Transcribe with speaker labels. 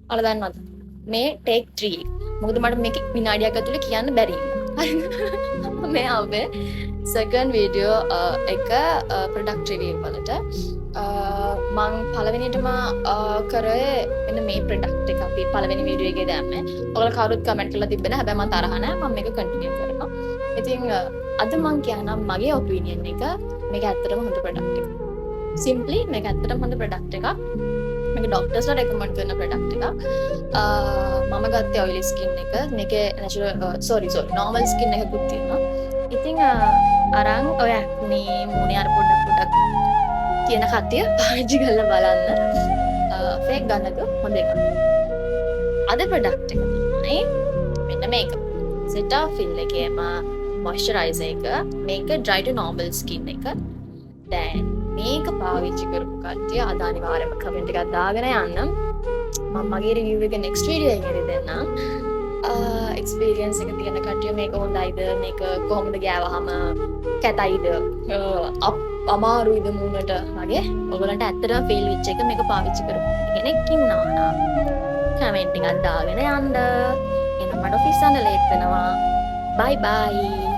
Speaker 1: ඔයාලා දන්නවද? මේ ටේක් 3. මොකද මට මේක විනාඩියක් ඇතුලේ කියන්න බැරි වුණා. මේ අපේ සෙකන්ඩ් වීඩියෝ එක ප්‍රොඩක්ට් රිවිව් වලට මං පළවෙනිටම කරේ මෙන්න මේ ප්‍රොඩක්ට් එක අපි පළවෙනි වීඩියෝ එකේ දැම්මේ. ඔයාලා කවුරුත් කමෙන්ට් කරලා තිබ්බ නෑ. හැබැයි මම තරහ නෑ. මම මේක කන්ටිනියු කරනවා. ඉතින් අද මං කියන්නම් මගේ ඔපිනියන් එක මේක ඇත්තටම හොඳ ප්‍රොඩක්ට් එකක්. සිම්ප්ලි මේක ඇත්තටම හොඳ ප්‍රොඩක්ට් එකක්. මේක ඩොක්ටර්ස්ලා රෙකමන්ඩ් කරන ප්‍රොඩක්ට් එකක්. මම ගත්තේ ඔයිලි ස්කින් එක. මේකේ නැචරල් නෝමල් ස්කින් එකකුත් තියෙනවා. ඉතින් අරන් ඔය මේ මූණේ අර පොඩක් තියෙන කට්ටිය පාවිච්චි කරලා බලන්න. ෆේක් ගන්නද හොඳ එකක්. අද ප්‍රොඩක්ට් එක තමයි මෙන්න මේක. Cetaphil එකේම මොයිස්චරයිසර් එක. මේක dry to normal skin එක. දැන් මේක පාවිච්චි කරපු කට්ටිය අද අනිවාර්යයෙන්ම කමෙන්ට් එකක් දාගෙන යන්න. මම මගේ රිවිව් එක next video එකේදී දෙන්නම්. එක්ස්පීරියන්ස් එක තියෙන කට්ටිය මේක හොඳයිද, මේක කොහොමද ගෑවහම කැතයිද, අමාරුයිද මූණට වගේ ඔයගලන්ට ඇත්තටම ෆීල් වෙච්ච එක මේක පාවිච්චි කරපු කෙනෙක් ඉන්නවා නම් කමෙන්ට් එකක් දාගෙන යන්න. එහෙනම් මට ඔෆිස් යන්න ලේට් වෙනවා. බයි බයි.